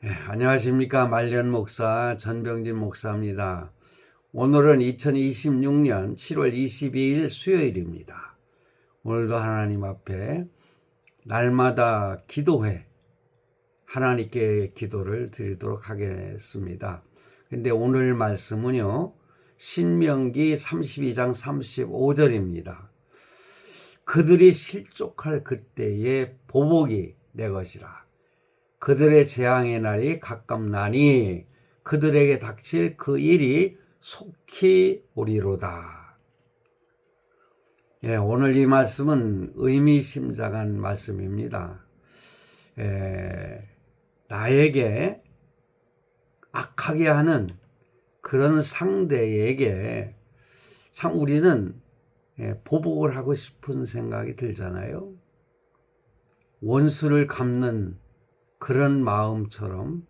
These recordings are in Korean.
안녕하십니까. 말년 목사 전병진 목사입니다. 오늘은 2026년 7월 22일 수요일입니다. 오늘도 하나님 앞에 날마다 기도회 하나님께 기도를 드리도록 하겠습니다. 근데 오늘 말씀은요, 신명기 32장 35절입니다. 그들이 실족할 그때에 보복이 내 것이라. 그들의 재앙의 날이 가깝나니 그들에게 닥칠 그 일이 속히 오리로다. 오늘 이 말씀은 의미심장한 말씀입니다. 나에게 악하게 하는 그런 상대에게 참 우리는 보복을 하고 싶은 생각이 들잖아요. 원수를 갚는 그런 마음처럼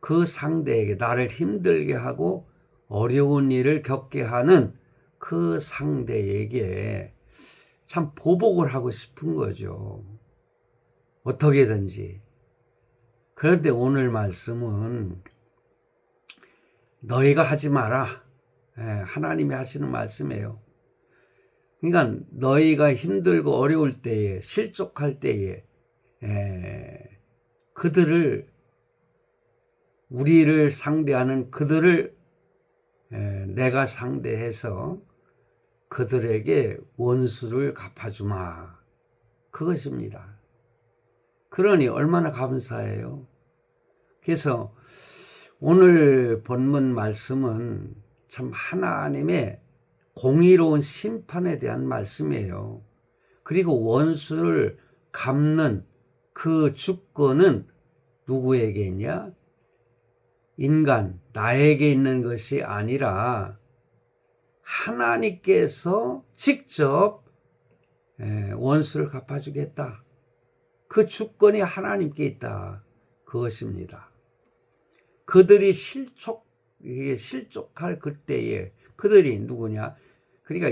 그 상대에게 나를 힘들게 하고 어려운 일을 겪게 하는 그 상대에게 참 보복을 하고 싶은 거죠. 어떻게든지. 그런데 오늘 말씀은 너희가 하지 마라. 하나님이 하시는 말씀이에요. 그러니까 너희가 힘들고 어려울 때에, 실족할 때에 우리를 상대하는 그들을 내가 상대해서 그들에게 원수를 갚아주마. 그것입니다. 그러니 얼마나 감사해요. 그래서 오늘 본문 말씀은 참 하나님의 공의로운 심판에 대한 말씀이에요. 그리고 원수를 갚는 그 주권은 누구에게 있냐? 인간, 나에게 있는 것이 아니라 하나님께서 직접 원수를 갚아주겠다. 그 주권이 하나님께 있다. 그것입니다. 그들이 실족할 그때에 그들이 누구냐? 그러니까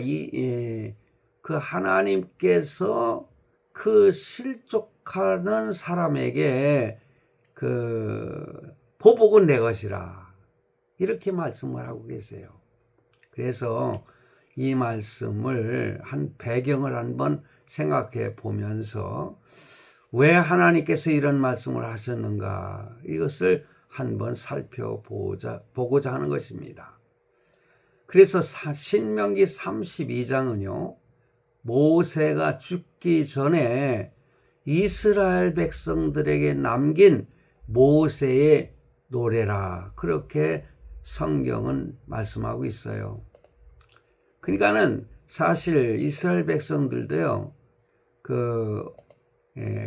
그 하나님께서 그 실족하는 사람에게 그 보복은 내 것이라. 이렇게 말씀을 하고 계세요. 그래서 이 말씀을 한 배경을 한번 생각해 보면서 왜 하나님께서 이런 말씀을 하셨는가 이것을 한번 살펴보고자 하는 것입니다. 그래서 신명기 32장은요. 모세가 죽기 전에 이스라엘 백성들에게 남긴 모세의 노래라. 그렇게 성경은 말씀하고 있어요. 그러니까는 사실 이스라엘 백성들도요.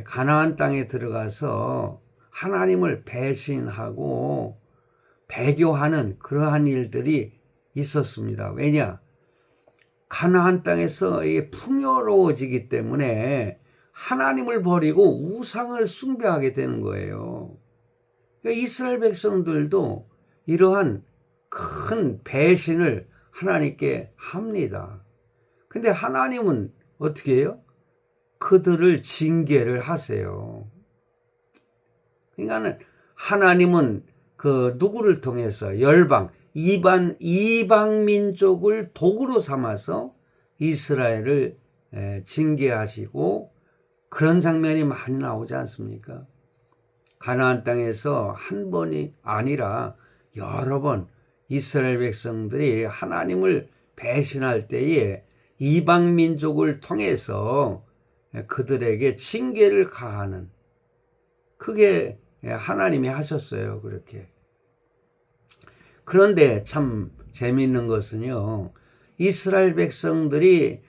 가나안 땅에 들어가서 하나님을 배신하고 배교하는 그러한 일들이 있었습니다. 왜냐? 가나안 땅에서 이게 풍요로워지기 때문에 하나님을 버리고 우상을 숭배하게 되는 거예요. 그러니까 이스라엘 백성들도 이러한 큰 배신을 하나님께 합니다. 근데 하나님은 어떻게 해요? 그들을 징계를 하세요. 그러니까 하나님은 그 누구를 통해서 이방 민족을 도구로 삼아서 이스라엘을 징계하시고 그런 장면이 많이 나오지 않습니까? 가나안 땅에서 한 번이 아니라 여러 번 이스라엘 백성들이 하나님을 배신할 때에 이방 민족을 통해서 그들에게 징계를 가하는 그게 하나님이 하셨어요. 그렇게. 그런데 참 재미있는 것은요. 이스라엘 백성들이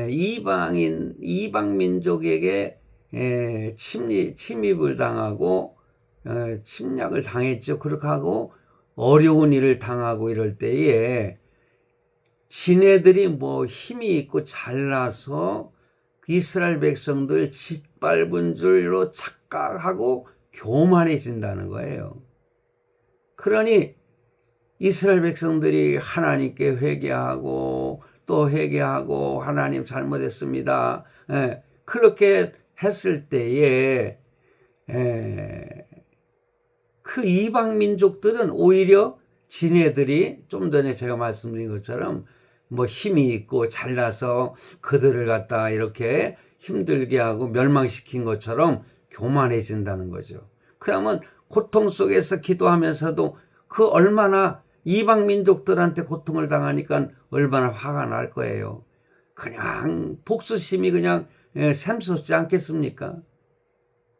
이방 민족에게 침입을 당하고 침략을 당했죠. 그렇게 하고 어려운 일을 당하고 이럴 때에 지네들이 뭐 힘이 있고 잘나서 이스라엘 백성들 짓밟은 줄로 착각하고 교만해진다는 거예요. 그러니 이스라엘 백성들이 하나님께 회개하고 또 회개하고 하나님 잘못했습니다. 그렇게 했을 때에 그 그 이방 민족들은 오히려 지네들이 좀 전에 제가 말씀드린 것처럼 뭐 힘이 있고 잘나서 그들을 갖다 이렇게 힘들게 하고 멸망시킨 것처럼 교만해진다는 거죠. 그러면 고통 속에서 기도하면서도 그 얼마나 이방 민족들한테 고통을 당하니까 얼마나 화가 날 거예요. 그냥 복수심이 그냥 샘솟지 않겠습니까?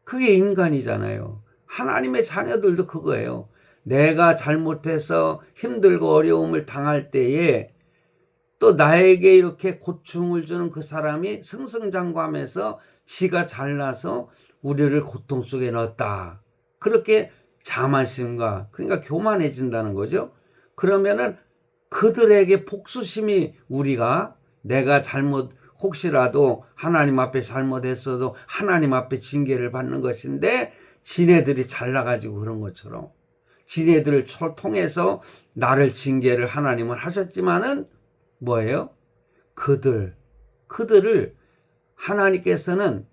그게 인간이잖아요. 하나님의 자녀들도 그거예요. 내가 잘못해서 힘들고 어려움을 당할 때에 또 나에게 이렇게 고충을 주는 그 사람이 승승장구하면서 지가 잘나서 우리를 고통 속에 넣었다. 그렇게 자만심과 그러니까 교만해진다는 거죠. 그러면은 그들에게 복수심이 우리가 내가 잘못 혹시라도 하나님 앞에 잘못했어도 하나님 앞에 징계를 받는 것인데 지네들이 잘나가지고 그런 것처럼 지네들을 통해서 나를 징계를 하나님은 하셨지만은 뭐예요? 그들을 하나님께서는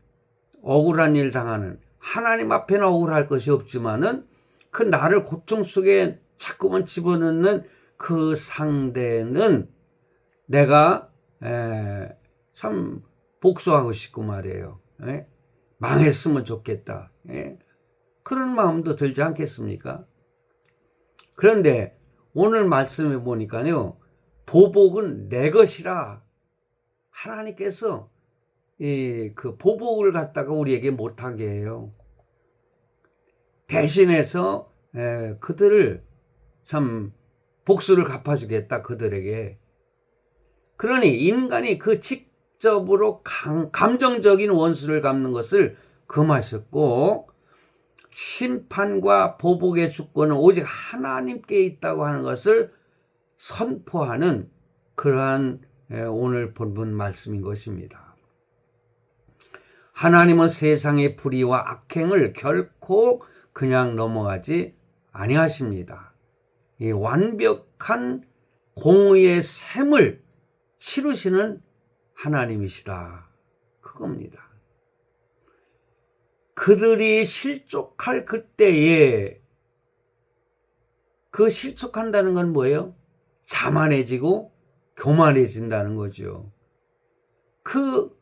억울한 일 당하는 하나님 앞에는 억울할 것이 없지만은 그 나를 고통 속에 자꾸만 집어넣는 그 상대는 내가 참 복수하고 싶고 말이에요. 망했으면 좋겠다. 그런 마음도 들지 않겠습니까? 그런데 오늘 말씀해 보니까요. 보복은 내 것이라 하나님께서 그 보복을 갖다가 우리에게 못하게 해요. 대신해서 그들을 참 복수를 갚아주겠다 그들에게. 그러니 인간이 그 직접으로 감정적인 원수를 갚는 것을 금하셨고 심판과 보복의 주권은 오직 하나님께 있다고 하는 것을 선포하는 그러한 오늘 본문 말씀인 것입니다. 하나님은 세상의 불의와 악행을 결코 그냥 넘어가지 아니하십니다. 이 완벽한 공의의 셈을 치르시는 하나님이시다. 그겁니다. 그들이 실족할 그때에 그 실족한다는 건 뭐예요? 자만해지고 교만해진다는 거죠. 그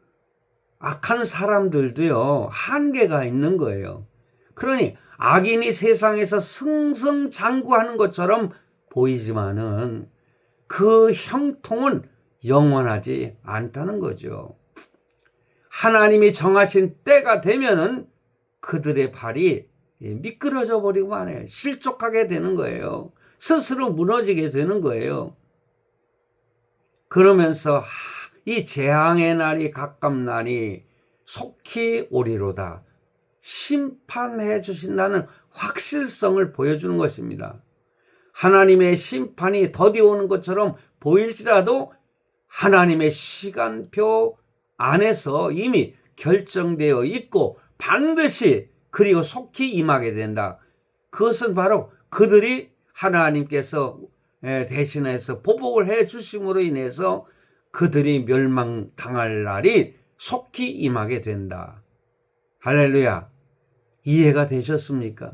악한 사람들도요, 한계가 있는 거예요. 그러니 악인이 세상에서 승승장구하는 것처럼 보이지만은 그 형통은 영원하지 않다는 거죠. 하나님이 정하신 때가 되면은 그들의 발이 미끄러져 버리고 마네요. 실족하게 되는 거예요. 스스로 무너지게 되는 거예요. 그러면서 이 재앙의 날이 가깝나니 속히 오리로다. 심판해 주신다는 확실성을 보여주는 것입니다. 하나님의 심판이 더디 오는 것처럼 보일지라도 하나님의 시간표 안에서 이미 결정되어 있고 반드시 그리고 속히 임하게 된다. 그것은 바로 그들이 하나님께서 대신해서 보복을 해 주심으로 인해서 그들이 멸망당할 날이 속히 임하게 된다. 할렐루야. 이해가 되셨습니까?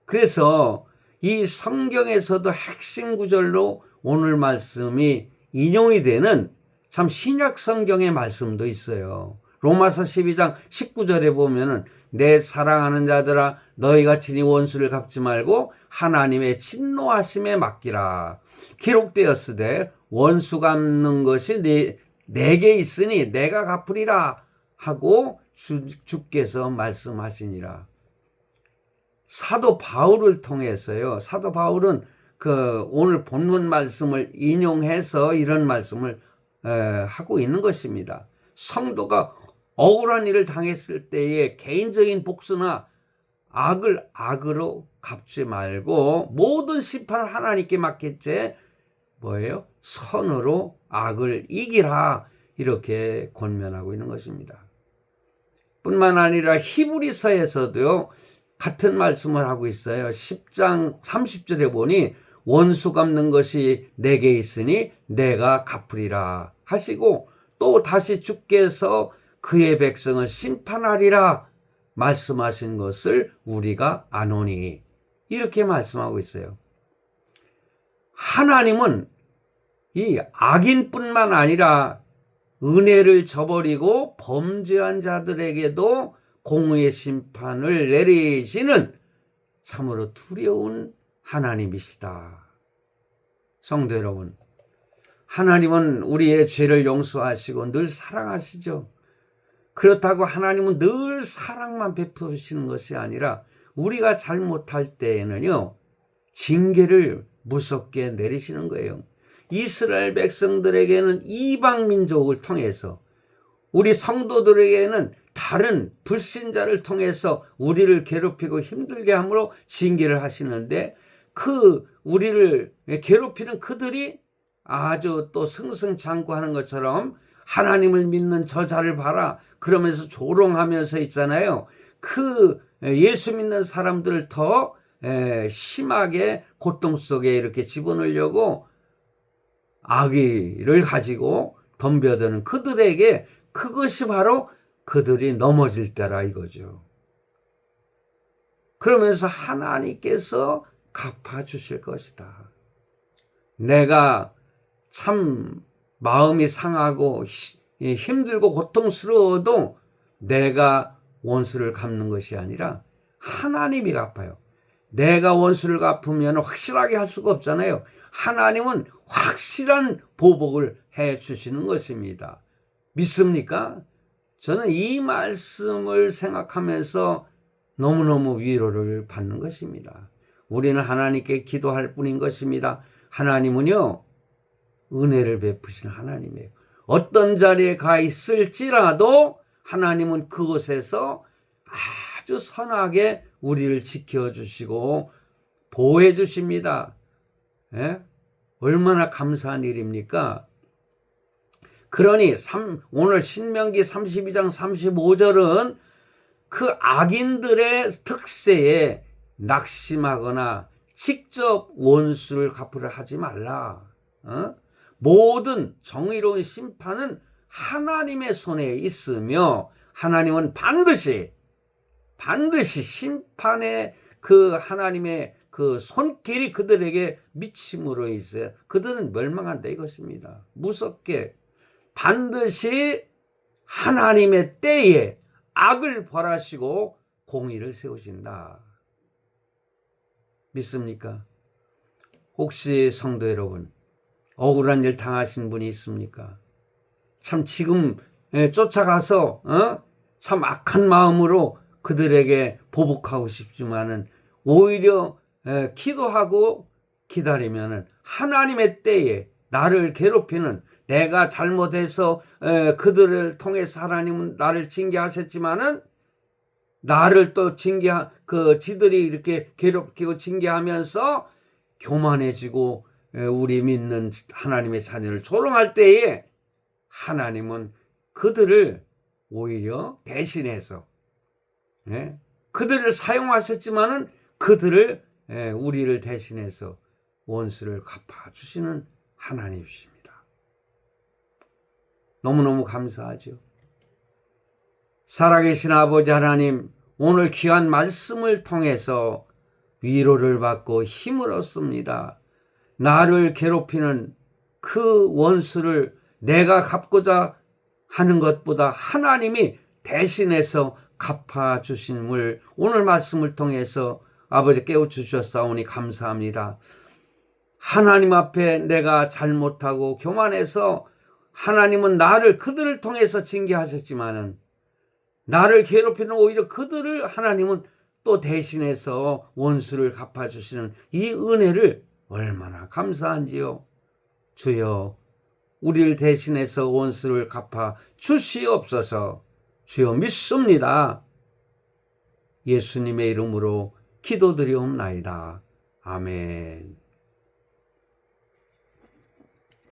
그래서 이 성경에서도 핵심 구절로 오늘 말씀이 인용이 되는 참 신약 성경의 말씀도 있어요. 로마서 12장 19절에 보면은 내 사랑하는 자들아 너희가 친히 원수를 갚지 말고 하나님의 진노하심에 맡기라. 기록되었으되 원수 갚는 것이 내게 있으니 내가 갚으리라 하고 주께서 말씀하시니라. 사도 바울을 통해서요. 사도 바울은 그 오늘 본문 말씀을 인용해서 이런 말씀을 하고 있는 것입니다. 성도가 억울한 일을 당했을 때에 개인적인 복수나 악을 악으로 갚지 말고 모든 심판을 하나님께 맡겼지 뭐예요? 선으로 악을 이기라 이렇게 권면하고 있는 것입니다. 뿐만 아니라 히브리서에서도요. 같은 말씀을 하고 있어요. 10장 30절에 보니 원수 갚는 것이 내게 있으니 내가 갚으리라 하시고 또 다시 주께서 그의 백성을 심판하리라 말씀하신 것을 우리가 아노니 이렇게 말씀하고 있어요. 하나님은 이 악인뿐만 아니라 은혜를 저버리고 범죄한 자들에게도 공의의 심판을 내리시는 참으로 두려운 하나님이시다. 성도 여러분, 하나님은 우리의 죄를 용서하시고 늘 사랑하시죠. 그렇다고 하나님은 늘 사랑만 베푸시는 것이 아니라 우리가 잘못할 때에는요, 징계를 무섭게 내리시는 거예요. 이스라엘 백성들에게는 이방 민족을 통해서, 우리 성도들에게는 다른 불신자를 통해서 우리를 괴롭히고 힘들게 함으로 징계를 하시는데, 우리를 괴롭히는 그들이 아주 또 승승장구하는 것처럼 하나님을 믿는 저자를 봐라 그러면서 조롱하면서 있잖아요. 예수 믿는 사람들을 더 심하게 고통 속에 이렇게 집어넣으려고 악의를 가지고 덤벼드는 그들에게 그것이 바로 그들이 넘어질 때라 이거죠. 그러면서 하나님께서 갚아주실 것이다. 내가 참 마음이 상하고 힘들고 고통스러워도 내가 원수를 갚는 것이 아니라 하나님이 갚아요. 내가 원수를 갚으면 확실하게 할 수가 없잖아요. 하나님은 확실한 보복을 해 주시는 것입니다. 믿습니까? 저는 이 말씀을 생각하면서 너무너무 위로를 받는 것입니다. 우리는 하나님께 기도할 뿐인 것입니다. 하나님은요, 은혜를 베푸시는 하나님이에요. 어떤 자리에 가 있을지라도 하나님은 그곳에서 아주 선하게 우리를 지켜주시고 보호해 주십니다. 예? 얼마나 감사한 일입니까? 그러니 오늘 신명기 32장 35절은 그 악인들의 특세에 낙심하거나 직접 원수를 갚으려 하지 말라. 모든 정의로운 심판은 하나님의 손에 있으며 하나님은 반드시 심판의 하나님의 손길이 그들에게 미침으로 있어요. 그들은 멸망한다 이것입니다. 무섭게 반드시 하나님의 때에 악을 벌하시고 공의를 세우신다. 믿습니까? 혹시 성도 여러분, 억울한 일 당하신 분이 있습니까? 참 지금 쫓아가서 참 악한 마음으로 그들에게 보복하고 싶지만은 오히려 기도하고 기다리면은 하나님의 때에 나를 괴롭히는, 내가 잘못해서 그들을 통해서 하나님은 나를 징계하셨지만은 나를 또 지들이 이렇게 괴롭히고 징계하면서 교만해지고 우리 믿는 하나님의 자녀를 조롱할 때에 하나님은 그들을 오히려 대신해서 그들을 사용하셨지만은 우리를 대신해서 원수를 갚아주시는 하나님이십니다. 너무너무 감사하죠. 살아계신 아버지 하나님, 오늘 귀한 말씀을 통해서 위로를 받고 힘을 얻습니다. 나를 괴롭히는 그 원수를 내가 갚고자 하는 것보다 하나님이 대신해서 갚아주심을 오늘 말씀을 통해서 아버지 깨우쳐주셨사오니 감사합니다. 하나님 앞에 내가 잘못하고 교만해서 하나님은 그들을 통해서 징계하셨지만은 나를 괴롭히는 오히려 그들을 하나님은 또 대신해서 원수를 갚아주시는 이 은혜를 얼마나 감사한지요. 주여, 우리를 대신해서 원수를 갚아 주시옵소서. 주여, 믿습니다. 예수님의 이름으로 기도드리옵나이다. 아멘.